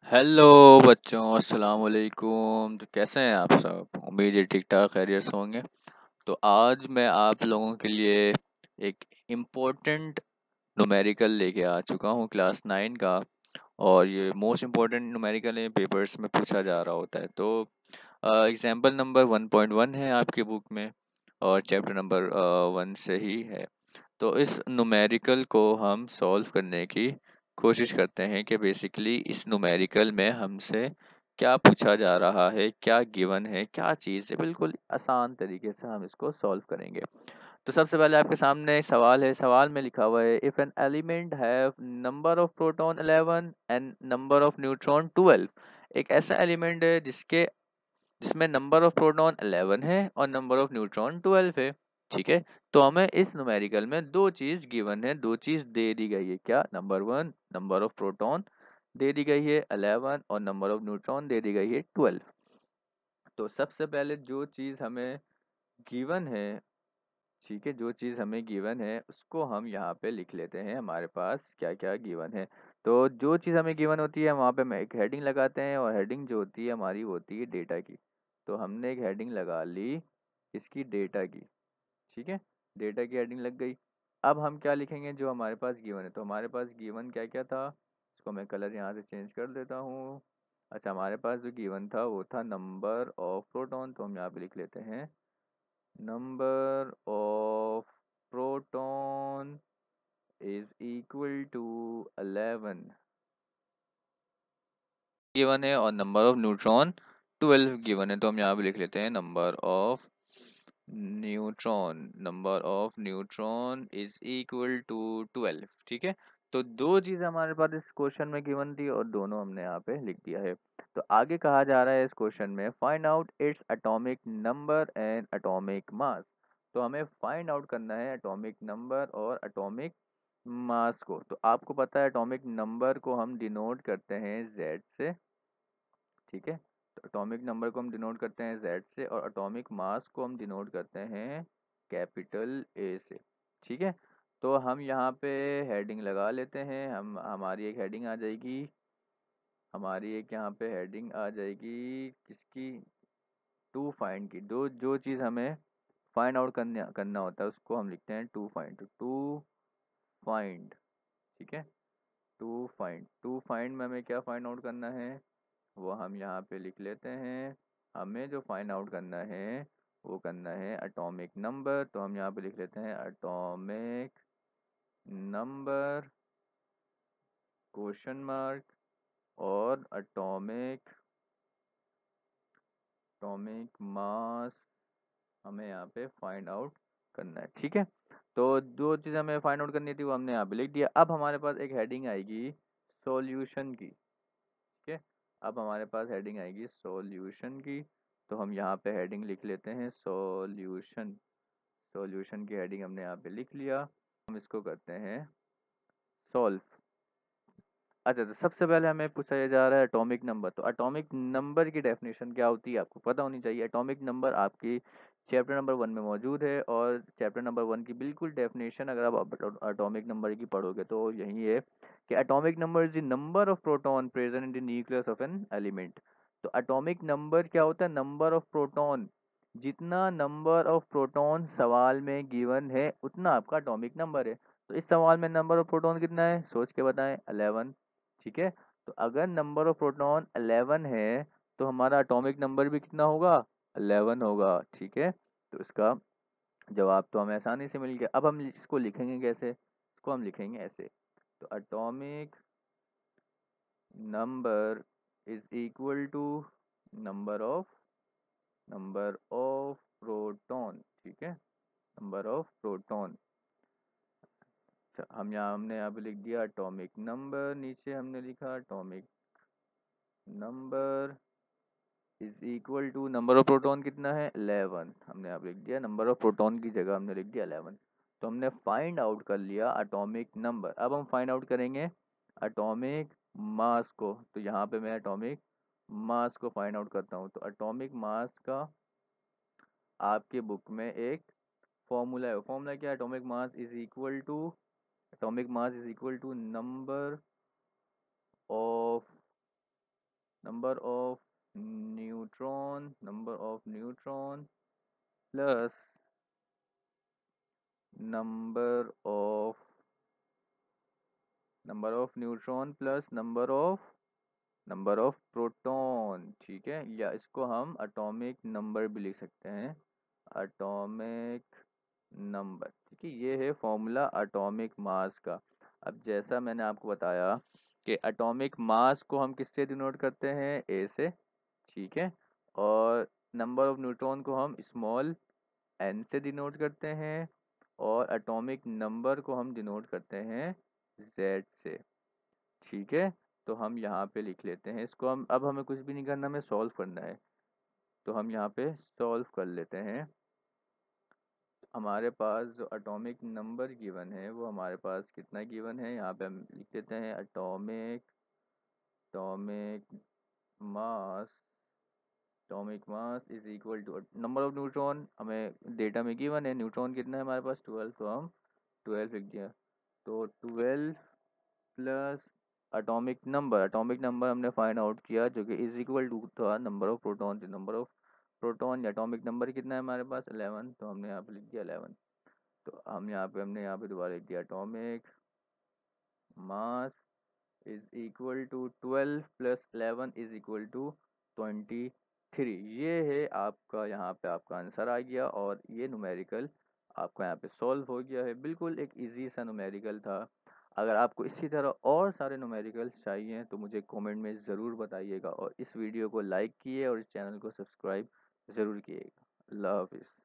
Hello बच्चों, अस्सलाम वालेकुम। तो कैसे हैं आप सब? उम्मीद है ठीक ठाक खैरियत से होंगे। तो आज मैं आप लोगों के लिए एक इम्पोर्टेंट न्यूमेरिकल लेके आ चुका हूँ क्लास 9 का। और ये मोस्ट इम्पोर्टेंट न्यूमेरिकल है, पेपर्स में पूछा जा रहा होता है। तो एग्जाम्पल नंबर 1.1 है आपकी बुक में, और चैप्टर नंबर 1 से ही है। तो इस न्यूमेरिकल को हम सॉल्व करने की कोशिश करते हैं कि बेसिकली इस न्यूमेरिकल में हमसे क्या पूछा जा रहा है, क्या गिवन है, क्या चीज़ है। बिल्कुल आसान तरीके से हम इसको सॉल्व करेंगे। तो सबसे पहले आपके सामने एक सवाल है। सवाल में लिखा हुआ है, if an element have number of proton 11 and number of neutron 12। एक ऐसा एलिमेंट है जिसमें नंबर ऑफ प्रोटॉन 11 है और नंबर ऑफ न्यूट्रॉन 12 है। ठीक है। तो हमें इस न्यूमेरिकल में दो चीज गिवन है, दो चीज दे दी गई है। क्या? Number one, number of proton दे दी गई है 11 और नंबर ऑफ न्यूट्रॉन दे दी गई है 12। तो सबसे पहले जो चीज हमें गिवन है, ठीक है, जो चीज़ हमें गिवन है उसको हम यहाँ पे लिख लेते हैं। हमारे पास क्या क्या गिवन है। तो जो चीज़ हमें गिवन होती है वहाँ पे हम एक हेडिंग लगाते हैं, और हेडिंग जो होती है हमारी वो होती है डेटा की। तो हमने एक हेडिंग लगा ली इसकी, डेटा की। ठीक है, डेटा की हेडिंग लग गई। अब हम क्या लिखेंगे जो हमारे पास गिवन है। तो हमारे पास गिवन क्या क्या था, इसको मैं कलर यहाँ से चेंज कर देता हूँ। अच्छा, हमारे पास जो गिवन था वो था नंबर ऑफ प्रोटॉन। तो हम यहाँ पे लिख लेते हैं number of proton is equal to 11 given है, और नंबर ऑफ न्यूट्रॉन 12 गिवन है। तो हम यहाँ पे लिख लेते हैं number of neutron is equal to 12। ठीक है। तो दो चीज़ हमारे पास इस क्वेश्चन में गिवन थी और दोनों हमने यहाँ पे लिख दिया है। तो आगे कहा जा रहा है इस क्वेश्चन में, find out its atomic number and atomic mass. तो हमें फाइंड आउट करना है एटॉमिक नंबर और एटॉमिक मास को। तो आपको पता है एटॉमिक नंबर को हम डिनोट करते हैं Z से। ठीक है। तो एटॉमिक नंबर को हम डिनोट करते हैं Z से, और एटॉमिक मास को हम डिनोट करते हैं कैपिटल A से। ठीक है। तो हम यहाँ पे हेडिंग लगा लेते हैं। हमारी एक हेडिंग आ जाएगी, हमारी एक यहाँ पे हेडिंग आ जाएगी किसकी? टू फाइंड की। दो जो चीज़ हमें फाइंड आउट करना होता है उसको हम लिखते हैं टू फाइंड। तो टू फाइंड, ठीक है, टू फाइंड में हमें क्या फाइंड आउट करना है वो हम यहाँ पे लिख लेते हैं। हमें जो फाइंड आउट करना है वो करना है एटॉमिक नंबर। तो हम यहाँ पे लिख लेते हैं एटॉमिक नंबर क्वेश्चन मार्क, और एटॉमिक एटॉमिक मास हमें यहाँ पे फाइंड आउट करना है। ठीक है। तो दो चीज़ हमें फाइंड आउट करनी थी वो हमने यहाँ पे लिख दिया। अब हमारे पास एक हेडिंग आएगी सॉल्यूशन की। ठीक है। अब हमारे पास हेडिंग आएगी सॉल्यूशन की। तो हम यहाँ पे हेडिंग लिख लेते हैं सॉल्यूशन। सॉल्यूशन की हेडिंग हमने यहाँ पे लिख लिया। हम इसको करते हैं सॉल्व। अच्छा, तो सबसे पहले हमें पूछा जा रहा है एटॉमिक नंबर। तो एटॉमिक नंबर की डेफिनेशन क्या होती है आपको पता होनी चाहिए। एटॉमिक नंबर आपकी चैप्टर नंबर 1 में मौजूद है, और चैप्टर नंबर 1 की बिल्कुल डेफिनेशन अगर आप एटॉमिक नंबर की पढ़ोगे तो यही है कि atomic number is the number of proton present in the nucleus of an element. तो एटॉमिक नंबर क्या होता है? Number of proton. जितना नंबर ऑफ प्रोटॉन सवाल में गिवन है उतना आपका एटॉमिक नंबर है। तो इस सवाल में नंबर ऑफ प्रोटॉन कितना है सोच के बताएं, 11। ठीक है। तो अगर नंबर ऑफ प्रोटॉन 11 है तो हमारा एटॉमिक नंबर भी कितना होगा? 11 होगा। ठीक है। तो इसका जवाब तो हमें आसानी से मिल गया। अब हम इसको लिखेंगे कैसे? इसको हम लिखेंगे ऐसे। तो atomic number is equal to number of proton. ठीक है, नंबर ऑफ प्रोटॉन। हमने यहाँ पे लिख दिया एटॉमिक नंबर, नीचे हमने लिखा atomic number is equal to number of proton कितना है? 11। हमने यहाँ पे लिख दिया, नंबर ऑफ प्रोटॉन की जगह हमने लिख दिया 11। तो हमने फाइंड आउट कर लिया एटॉमिक नंबर। अब हम फाइंड आउट करेंगे एटॉमिक मास को। तो यहाँ पे मैं एटॉमिक मास को फाइंड आउट करता हूँ। तो एटॉमिक मास का आपके बुक में एक फॉर्मूला है। फॉर्मूला क्या है? Atomic mass is equal to number of number of neutron plus number of neutron plus number of proton, ठीक है, या इसको हम एटॉमिक नंबर भी लिख सकते हैं, एटॉमिक नंबर, ठीक है। ये है फॉर्मूला एटॉमिक मास का। अब जैसा मैंने आपको बताया कि एटॉमिक मास को हम किससे डिनोट करते हैं, ए से, ठीक है, और नंबर ऑफ न्यूट्रॉन को हम स्मॉल एन से डिनोट करते हैं, और एटॉमिक नंबर को हम डिनोट करते हैं जेड से, ठीक है। तो हम यहाँ पे लिख लेते हैं इसको, हम अब हमें कुछ भी नहीं करना, हमें सॉल्व करना है। तो हम यहाँ पे सॉल्व कर लेते हैं। हमारे पास जो एटॉमिक नंबर गिवन है वो हमारे पास कितना गिवन है, यहाँ पे हम लिख देते हैं atomic atomic mass atomic mass is equal to number of neutron, हमें डेटा में गिवन है न्यूट्रॉन कितना है हमारे पास 12, तो हम 12 लिख दिया। तो 12 प्लस एटॉमिक नंबर हमने फाइंड आउट किया जो कि इज इक्वल टू था number of proton, number of proton या एटॉमिक नंबर कितना है हमारे पास 11, तो हमने यहाँ पे लिख दिया 11। तो हमने यहाँ पे दोबारा लिख दिया atomic mass is equal to 12 plus 11 is equal to 23। ये है आपका, यहाँ पे आपका आंसर आ गया, और ये न्यूमेरिकल आपका यहाँ पे सॉल्व हो गया है। बिल्कुल एक इजी सा न्यूमेरिकल था। अगर आपको इसी तरह और सारे न्यूमेरिकल चाहिए तो मुझे कमेंट में ज़रूर बताइएगा, और इस वीडियो को लाइक किए और इस चैनल को सब्सक्राइब ज़रूर किएगा। अल्लाह हाफिज़।